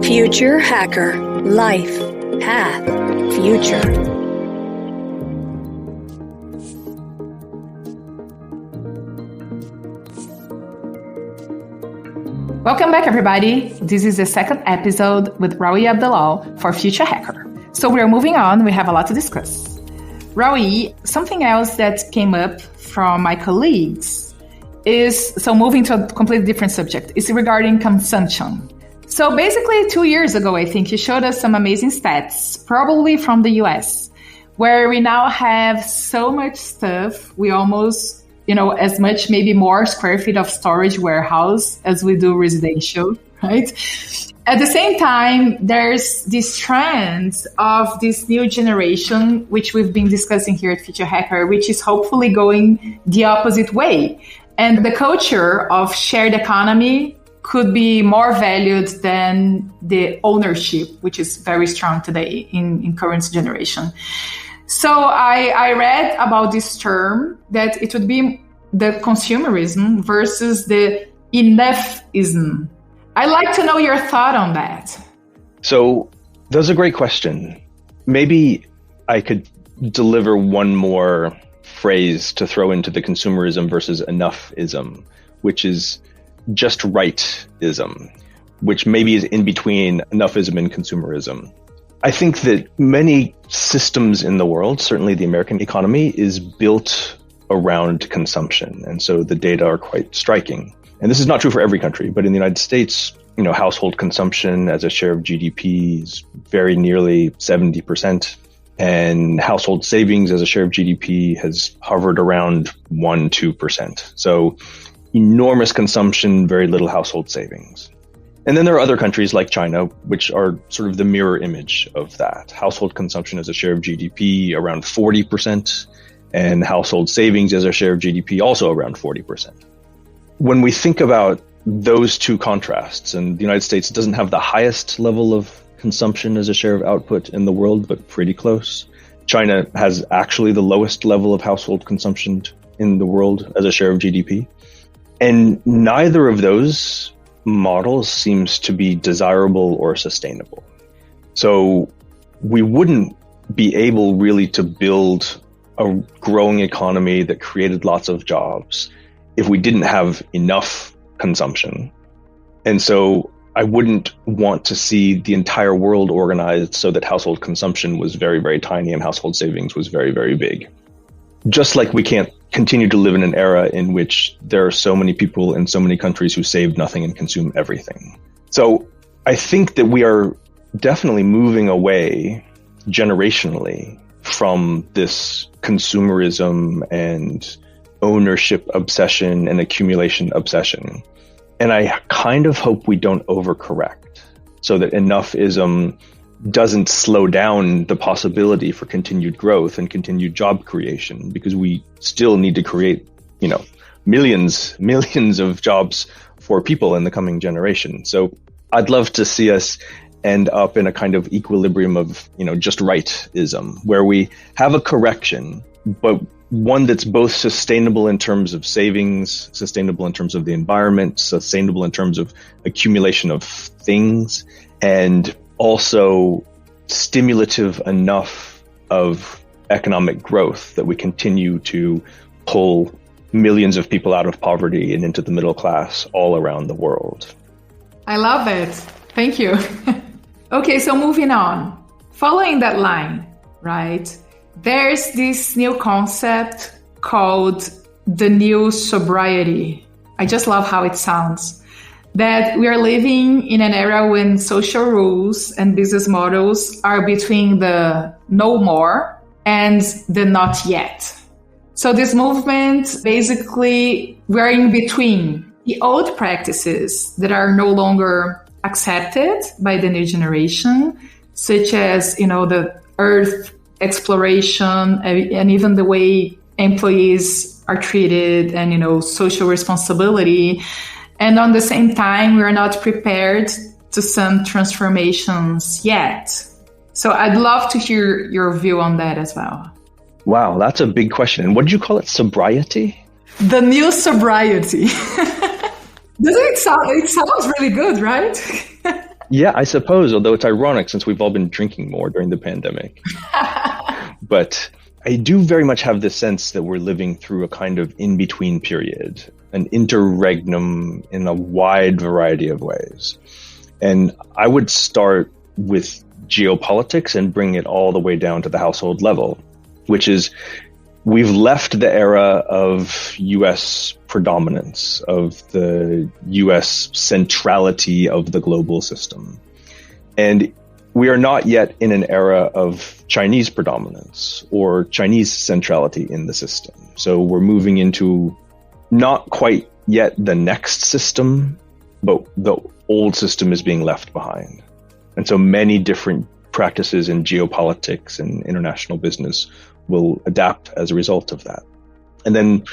Future Hacker. Life. Path. Future. Welcome back, everybody. This is the second episode with Rawi Abdelal for Future Hacker. So we are moving on. We have a lot to discuss. Rawi, something else that came up from my colleagues is, so moving to a completely different subject, is regarding consumption. So basically 2 years ago, I think you showed us some amazing stats, probably from the US, where we now have so much stuff. We almost, as much, maybe more square feet of storage warehouse as we do residential, right? At the same time, there's this trend of this new generation, which we've been discussing here at Future Hacker, which is hopefully going the opposite way. And the culture of shared economy could be more valued than the ownership, which is very strong today in current generation. So I read about this term that it would be the consumerism versus the enoughism. I'd like to know your thought on that. So that's a great question. Maybe I could deliver one more phrase to throw into the consumerism versus enoughism, which is just-rightism, which maybe is in between enoughism and consumerism. I think that many systems in the world, certainly the American economy, is built around consumption. And so the data are quite striking. And this is not true for every country, but in the United States, household consumption as a share of GDP is very nearly 70%. And household savings as a share of GDP has hovered around 1-2%. So enormous consumption, very little household savings. And then there are other countries like China, which are sort of the mirror image of that. Household consumption as a share of GDP around 40%, and household savings as a share of GDP also around 40%. When we think about those two contrasts, and the United States doesn't have the highest level of consumption as a share of output in the world, but pretty close. China has actually the lowest level of household consumption in the world as a share of GDP. And neither of those models seems to be desirable or sustainable. So we wouldn't be able really to build a growing economy that created lots of jobs if we didn't have enough consumption. And so I wouldn't want to see the entire world organized so that household consumption was very, very tiny and household savings was very, very big. Just like we can't continue to live in an era in which there are so many people in so many countries who save nothing and consume everything. So I think that we are definitely moving away generationally from this consumerism and ownership obsession and accumulation obsession. And I kind of hope we don't overcorrect so that enoughism doesn't slow down the possibility for continued growth and continued job creation, because we still need to create, millions of jobs for people in the coming generation. So I'd love to see us end up in a kind of equilibrium of, just-rightism, where we have a correction, but one that's both sustainable in terms of savings, sustainable in terms of the environment, sustainable in terms of accumulation of things, and also stimulative enough of economic growth that we continue to pull millions of people out of poverty and into the middle class all around the world. I love it. Thank you. Okay, so moving on. Following that line, right? There's this new concept called the new sobriety. I just love how it sounds. That we are living in an era when social rules and business models are between the no more and the not yet. So this movement, basically, we're in between the old practices that are no longer accepted by the new generation, such as, the earth exploration and even the way employees are treated and, social responsibility. And on the same time, we're not prepared to some transformations yet. So I'd love to hear your view on that as well. Wow, that's a big question. And what did you call it? Sobriety? The new sobriety. Doesn't it sound? It sounds really good, right? Yeah, I suppose, although it's ironic since we've all been drinking more during the pandemic. But I do very much have the sense that we're living through a kind of in-between period, an interregnum in a wide variety of ways. And I would start with geopolitics and bring it all the way down to the household level, which is we've left the era of U.S. predominance, of the U.S. centrality of the global system. And we are not yet in an era of Chinese predominance or Chinese centrality in the system. So we're moving into not quite yet the next system, but the old system is being left behind. And so many different practices in geopolitics and international business will adapt as a result of that. And then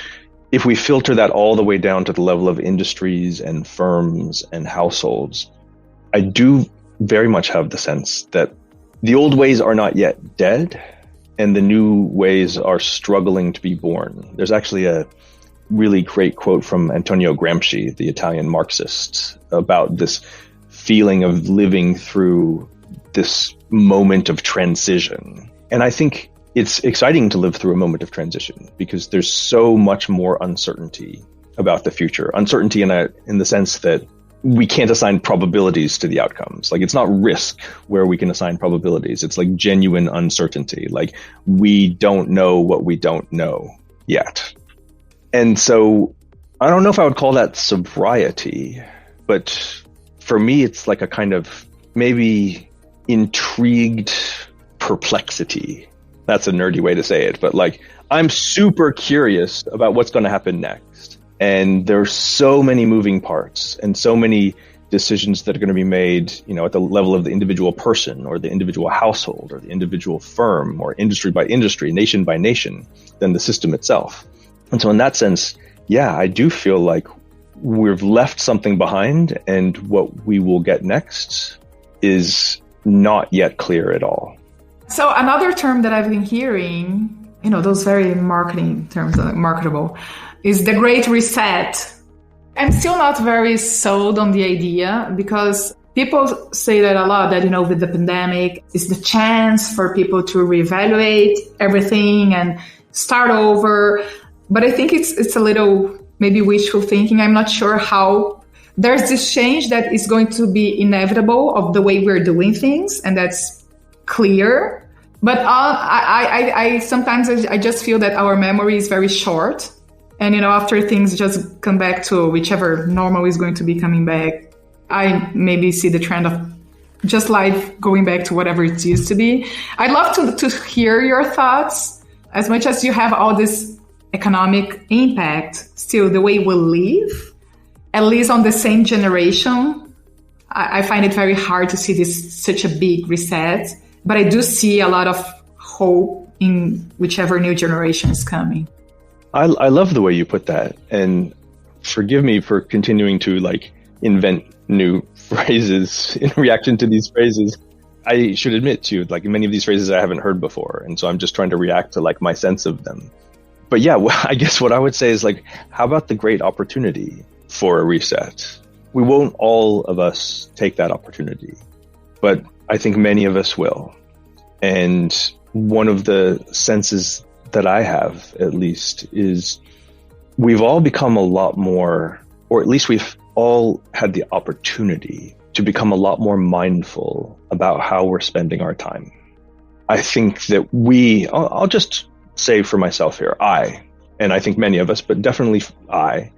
if we filter that all the way down to the level of industries and firms and households, I do very much have the sense that the old ways are not yet dead and the new ways are struggling to be born. There's actually a really great quote from Antonio Gramsci, the Italian Marxist, about this feeling of living through this moment of transition. And I think it's exciting to live through a moment of transition because there's so much more uncertainty about the future. Uncertainty in the sense that we can't assign probabilities to the outcomes. Like, it's not risk where we can assign probabilities. It's like genuine uncertainty. Like, we don't know what we don't know yet. And so I don't know if I would call that sobriety, but for me, it's like a kind of maybe intrigued perplexity. That's a nerdy way to say it, but like, I'm super curious about what's going to happen next. And there's so many moving parts and so many decisions that are going to be made, at the level of the individual person or the individual household or the individual firm or industry by industry, nation by nation, than the system itself. And so in that sense, yeah, I do feel like we've left something behind, and what we will get next is not yet clear at all. So another term that I've been hearing, those very marketing terms, marketable, is the Great Reset. I'm still not very sold on the idea because people say that a lot, that, with the pandemic, it's the chance for people to reevaluate everything and start over. But I think it's a little maybe wishful thinking. I'm not sure how there's this change that is going to be inevitable of the way we're doing things. And that's clear. But I sometimes I just feel that our memory is very short. And, after things just come back to whichever normal is going to be coming back, I maybe see the trend of just life going back to whatever it used to be. I'd love to hear your thoughts. As much as you have all this economic impact, still the way we live, at least on the same generation, I find it very hard to see this such a big reset. But I do see a lot of hope in whichever new generation is coming. I love the way you put that, and forgive me for continuing to invent new phrases in reaction to these phrases. I should admit to many of these phrases I haven't heard before, and so I'm just trying to react to my sense of them. But yeah, I guess what I would say is how about the great opportunity for a reset? We won't all of us take that opportunity, but I think many of us will. And one of the senses that I have, at least, is we've all become a lot more, or at least we've all had the opportunity to become a lot more mindful about how we're spending our time. I think that I'll just say for myself here, and I think many of us, but definitely I,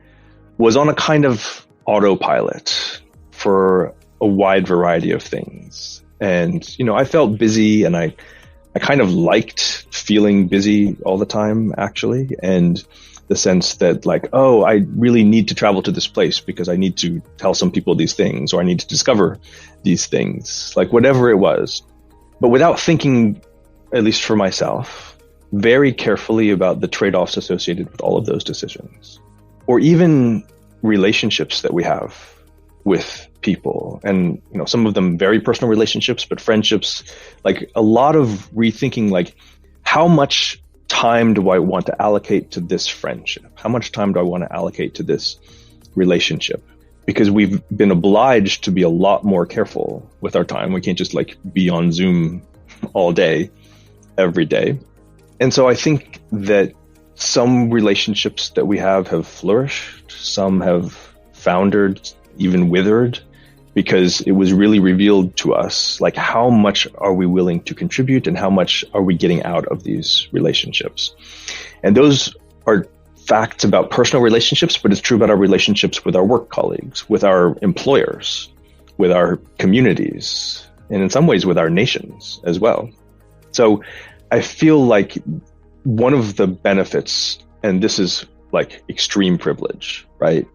was on a kind of autopilot for a wide variety of things. And, I felt busy, and I kind of liked feeling busy all the time, actually. And the sense that I really need to travel to this place because I need to tell some people these things, or I need to discover these things, whatever it was. But without thinking, at least for myself, very carefully about the trade-offs associated with all of those decisions, or even relationships that we have with people. And, some of them very personal relationships, but friendships, a lot of rethinking, how much time do I want to allocate to this friendship? How much time do I want to allocate to this relationship? because we've been obliged to be a lot more careful with our time. We can't just be on Zoom all day, every day. And so I think that some relationships that we have flourished, some have foundered, even withered, because it was really revealed to us, how much are we willing to contribute and how much are we getting out of these relationships. And those are facts about personal relationships, but it's true about our relationships with our work colleagues, with our employers, with our communities, and in some ways with our nations as well. So I feel like one of the benefits, and this is extreme privilege, right?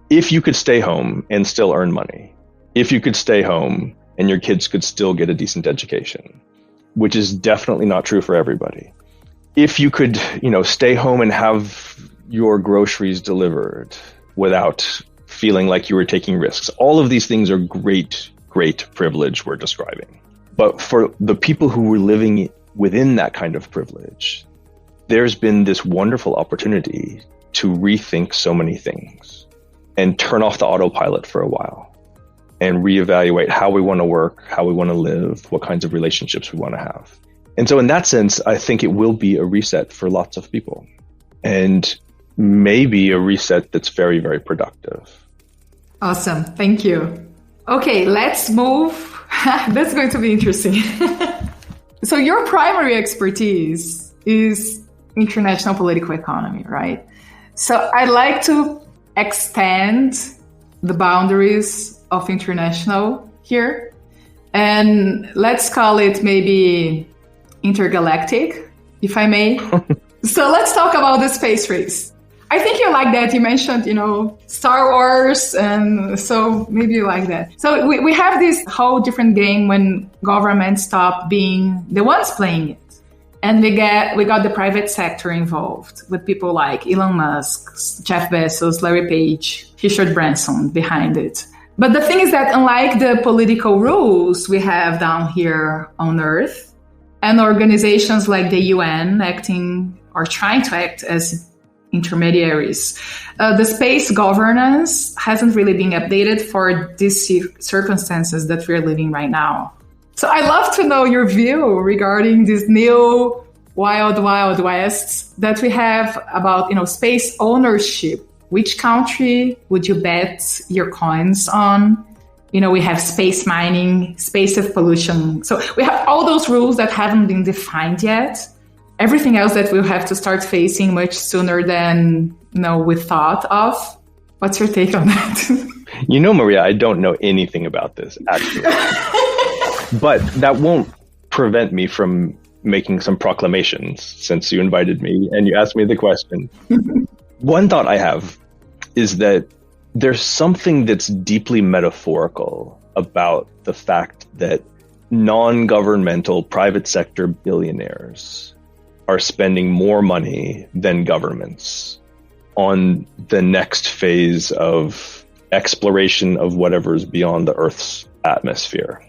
If you could stay home and still earn money, if you could stay home and your kids could still get a decent education, which is definitely not true for everybody. If you could, stay home and have your groceries delivered without feeling like you were taking risks. All of these things are great, great privilege we're describing. But for the people who were living within that kind of privilege, there's been this wonderful opportunity to rethink so many things and turn off the autopilot for a while and reevaluate how we want to work, how we want to live, what kinds of relationships we want to have. And so in that sense, I think it will be a reset for lots of people. And maybe a reset that's very, very productive. Awesome. Thank you. Okay, let's move. That's going to be interesting. So your primary expertise is international political economy, right? So I'd like to extend the boundaries of international here. And let's call it maybe intergalactic, if I may. So let's talk about the space race. I think you like that. You mentioned, Star Wars, and so maybe you like that. So we have this whole different game when governments stop being the ones playing it. And we got the private sector involved with people like Elon Musk, Jeff Bezos, Larry Page, Richard Branson behind it. But the thing is that unlike the political rules we have down here on Earth, and organizations like the UN acting or trying to act as intermediaries, the space governance hasn't really been updated for these circumstances that we're living right now. So I'd love to know your view regarding this new wild west that we have about, space ownership. Which country would you bet your coins on? We have space mining, space of pollution. So we have all those rules that haven't been defined yet. Everything else that we'll have to start facing much sooner than, we thought of. What's your take on that? Maria, I don't know anything about this, actually. But that won't prevent me from making some proclamations since you invited me and you asked me the question. One thought I have is that there's something that's deeply metaphorical about the fact that non-governmental private sector billionaires are spending more money than governments on the next phase of exploration of whatever's beyond the Earth's atmosphere,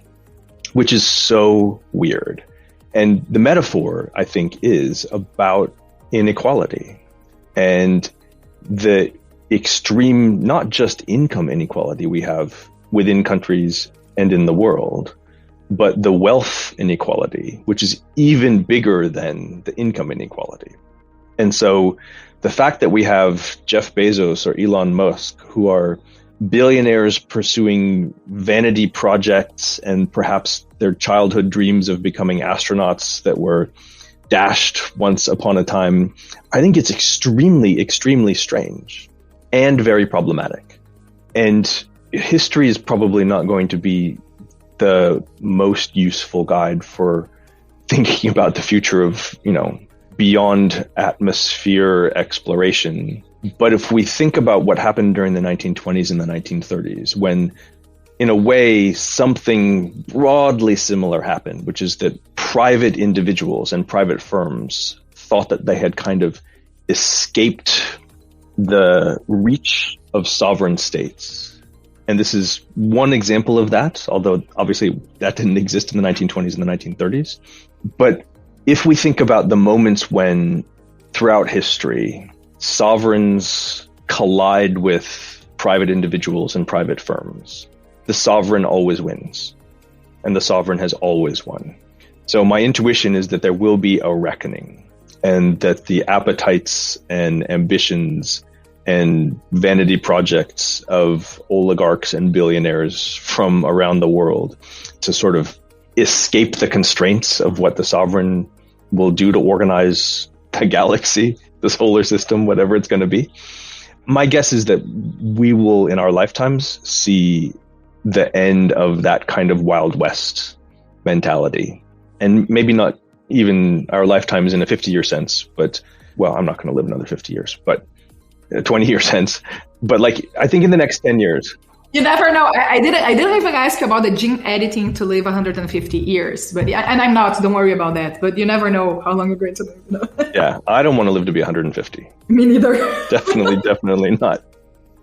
which is so weird. And the metaphor, I think, is about inequality and the extreme, not just income inequality we have within countries and in the world, but the wealth inequality, which is even bigger than the income inequality. And so the fact that we have Jeff Bezos or Elon Musk, who are billionaires pursuing vanity projects and perhaps their childhood dreams of becoming astronauts that were dashed once upon a time, I think it's extremely, extremely strange and very problematic. And history is probably not going to be the most useful guide for thinking about the future of, beyond atmosphere exploration. But if we think about what happened during the 1920s and the 1930s, when in a way something broadly similar happened, which is that private individuals and private firms thought that they had kind of escaped the reach of sovereign states. And this is one example of that, although obviously that didn't exist in the 1920s and the 1930s. But if we think about the moments when throughout history, sovereigns collide with private individuals and private firms, the sovereign always wins. And the sovereign has always won. So my intuition is that there will be a reckoning, and that the appetites and ambitions and vanity projects of oligarchs and billionaires from around the world to sort of escape the constraints of what the sovereign will do to organize the galaxy, the solar system, whatever it's going to be. My guess is that we will, in our lifetimes, see the end of that kind of Wild West mentality. And maybe not even our lifetimes in a 50-year sense, but, well, I'm not going to live another 50 years, but a 20-year sense. But like, I think in the next 10 years. You never know. I didn't even ask you about the gene editing to live 150 years, but and I'm not, don't worry about that. But you never know how long you're going to live. You know? Yeah, I don't want to live to be 150. Me neither. Definitely not.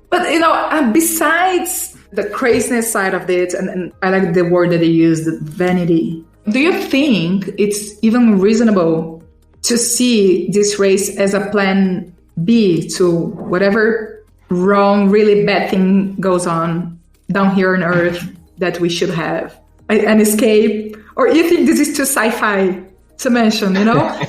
But, you know, besides the craziness side of it, and I like the word that they use, the vanity, do you think it's even reasonable to see this race as a plan B to whatever wrong, really bad thing goes on down here on Earth that we should have an escape? Or you think this is too sci-fi to mention, you know?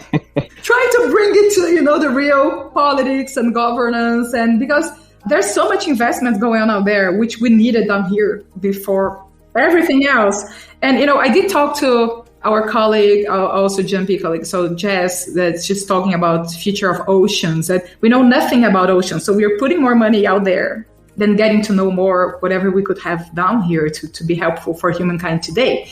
Try to bring it to, you know, the real politics and governance, and because there's so much investment going on out there, which we needed down here before everything else. And, you know, I did talk to our colleague, also GMP colleague, so Jess, that she's talking about future of oceans, that we know nothing about oceans. So we're putting more money out there than getting to know more whatever we could have down here to be helpful for humankind today.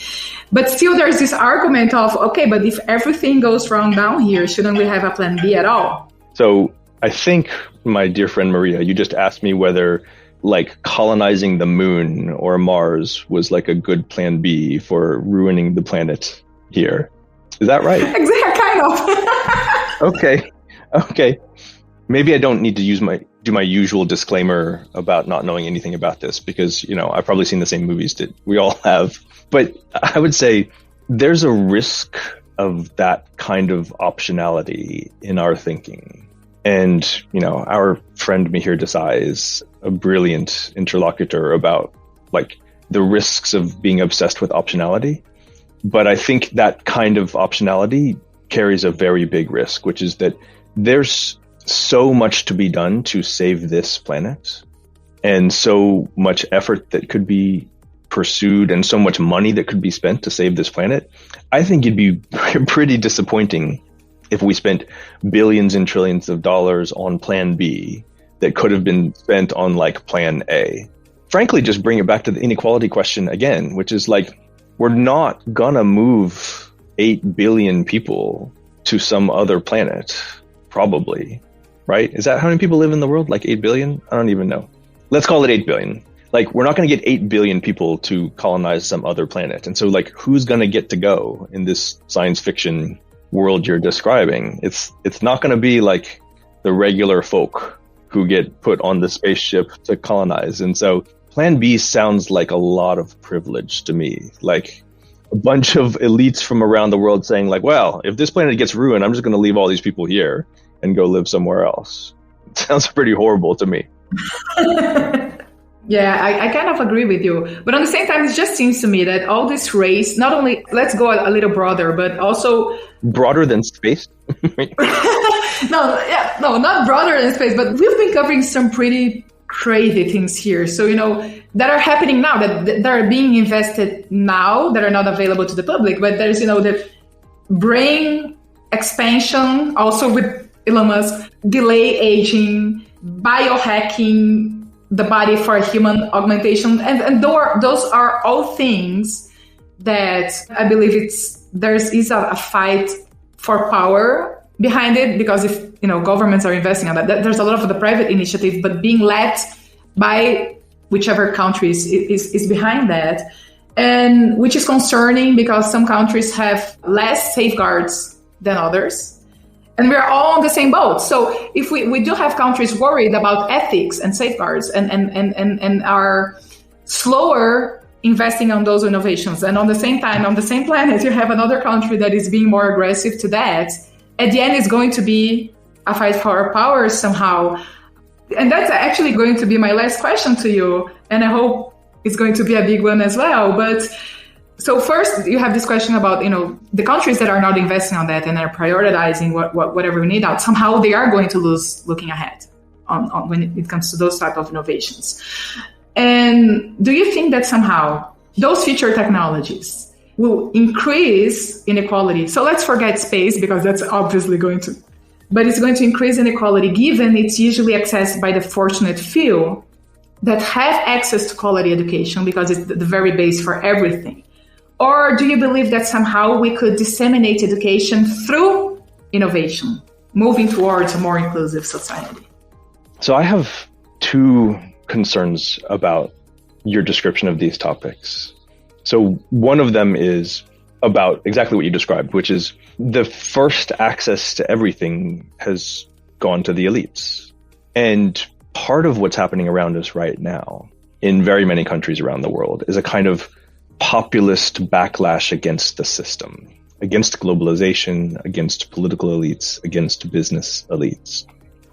But still there's this argument of, okay, but if everything goes wrong down here, shouldn't we have a plan B at all? So I think, my dear friend Maria, you just asked me whether like colonizing the moon or Mars was like a good plan B for ruining the planet here. Is that right? Exactly, kind of. Okay. Maybe I don't need to do my usual disclaimer about not knowing anything about this, because, you know, I've probably seen the same movies that we all have. But I would say there's a risk of that kind of optionality in our thinking. And, you know, our friend Mihir Desai is a brilliant interlocutor about like the risks of being obsessed with optionality. But I think that kind of optionality carries a very big risk, which is that there's so much to be done to save this planet, and so much effort that could be pursued, and so much money that could be spent to save this planet. I think it'd be pretty disappointing if we spent billions and trillions of dollars on plan B that could have been spent on like plan A. Frankly, just bring it back to the inequality question again, which is like, we're not gonna move 8 billion people to some other planet, probably, right? Is that how many people live in the world? Like 8 billion? I don't even know. Let's call it 8 billion. Like, we're not gonna get 8 billion people to colonize some other planet. And so like, who's gonna get to go in this science fiction world you're describing? It's not going to be like the regular folk who get put on the spaceship to colonize. And so plan B sounds like a lot of privilege to me, like a bunch of elites from around the world saying like, well, if this planet gets ruined, I'm just going to leave all these people here and go live somewhere else. It sounds pretty horrible to me. Yeah, I kind of agree with you. But at the same time, it just seems to me that all this race, not only, let's go a little broader, but also... Broader than space? No, not broader than space, but we've been covering some pretty crazy things here. So, you know, that are happening now, that are being invested now, that are not available to the public. But there's, you know, the brain expansion, also with Elon Musk, delay aging, biohacking the body for human augmentation. And those are all things that I believe there is a fight for power behind it, because if, you know, governments are investing on that, there's a lot of the private initiative, but being led by whichever countries is behind that. And which is concerning because some countries have less safeguards than others. And we're all on the same boat. So if we do have countries worried about ethics and safeguards and are slower investing on those innovations, and on the same time, on the same planet, you have another country that is being more aggressive to that, at the end it's going to be a fight for power somehow. And that's actually going to be my last question to you. And I hope it's going to be a big one as well. But so first, you have this question about, the countries that are not investing on that and are prioritizing whatever we need out. Somehow they are going to lose looking ahead on when it comes to those type of innovations. And do you think that somehow those future technologies will increase inequality? So let's forget space, because that's obviously but it's going to increase inequality, given it's usually accessed by the fortunate few that have access to quality education, because it's the very base for everything. Or do you believe that somehow we could disseminate education through innovation, moving towards a more inclusive society? So I have two concerns about your description of these topics. So one of them is about exactly what you described, which is the first access to everything has gone to the elites. And part of what's happening around us right now in very many countries around the world is a kind of populist backlash against the system, against globalization, against political elites, against business elites,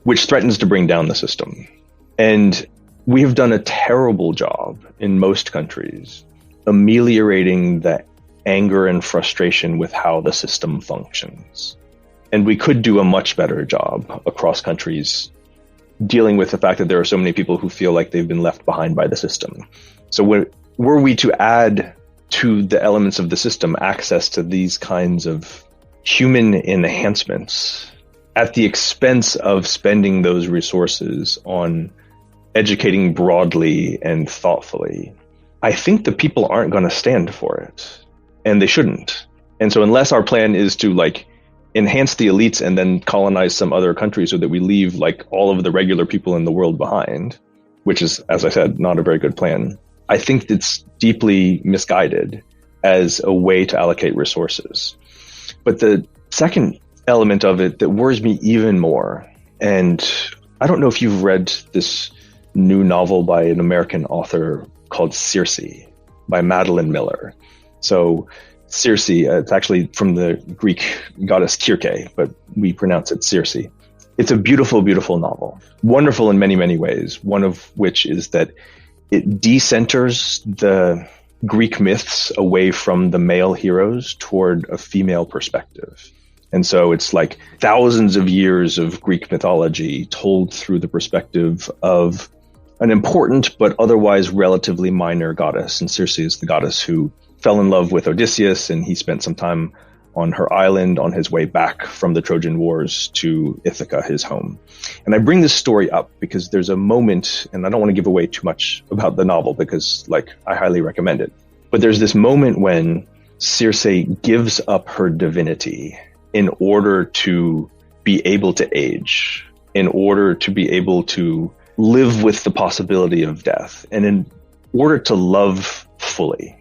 which threatens to bring down the system. And we have done a terrible job in most countries ameliorating the anger and frustration with how the system functions. And we could do a much better job across countries dealing with the fact that there are so many people who feel like they've been left behind by the system. So were we to add to the elements of the system access to these kinds of human enhancements at the expense of spending those resources on educating broadly and thoughtfully, I think the people aren't going to stand for it, and they shouldn't. And so unless our plan is to enhance the elites and then colonize some other country so that we leave all of the regular people in the world behind, which is, as I said, not a very good plan, I think it's deeply misguided as a way to allocate resources. But the second element of it that worries me even more, and I don't know if you've read this new novel by an American author called Circe by Madeline Miller. So Circe, it's actually from the Greek goddess Kirke, but we pronounce it Circe. It's a beautiful, beautiful novel. Wonderful in many, many ways, one of which is that it decenters the Greek myths away from the male heroes toward a female perspective. And so it's thousands of years of Greek mythology told through the perspective of an important but otherwise relatively minor goddess. And Circe is the goddess who fell in love with Odysseus, and he spent some time on her island on his way back from the Trojan Wars to Ithaca, his home. And I bring this story up because there's a moment, and I don't want to give away too much about the novel because I highly recommend it. But there's this moment when Circe gives up her divinity in order to be able to age, in order to be able to live with the possibility of death, and in order to love fully.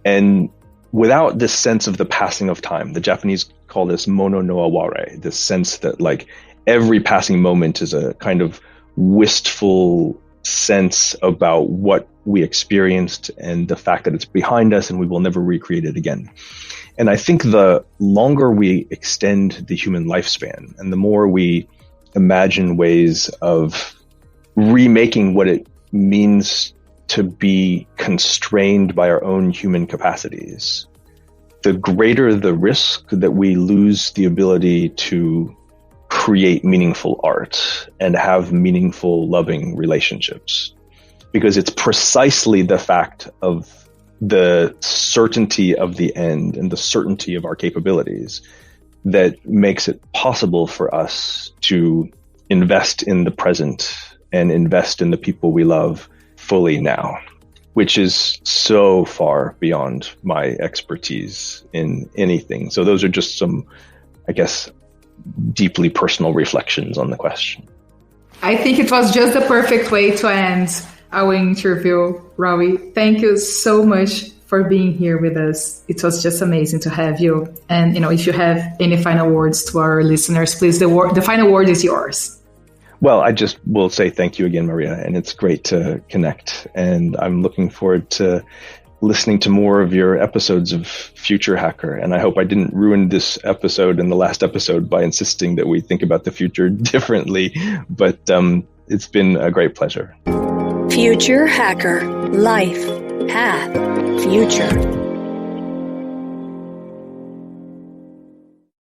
And without this sense of the passing of time, the Japanese call this mono no aware, this sense that every passing moment is a kind of wistful sense about what we experienced and the fact that it's behind us and we will never recreate it again. And I think the longer we extend the human lifespan and the more we imagine ways of remaking what it means to be constrained by our own human capacities, the greater the risk that we lose the ability to create meaningful art and have meaningful, loving relationships. Because it's precisely the fact of the certainty of the end and the certainty of our capabilities that makes it possible for us to invest in the present and invest in the people we love fully now, which is so far beyond my expertise in anything. So those are just some, I guess, deeply personal reflections on the question. I think it was just the perfect way to end our interview, Rawi. Thank you so much for being here with us. It was just amazing to have you. And, if you have any final words to our listeners, please, the final word is yours. Well, I just will say thank you again, Maria, and it's great to connect. And I'm looking forward to listening to more of your episodes of Future Hacker. And I hope I didn't ruin this episode and the last episode by insisting that we think about the future differently. But It's been a great pleasure. Future Hacker. Life. Path. Future.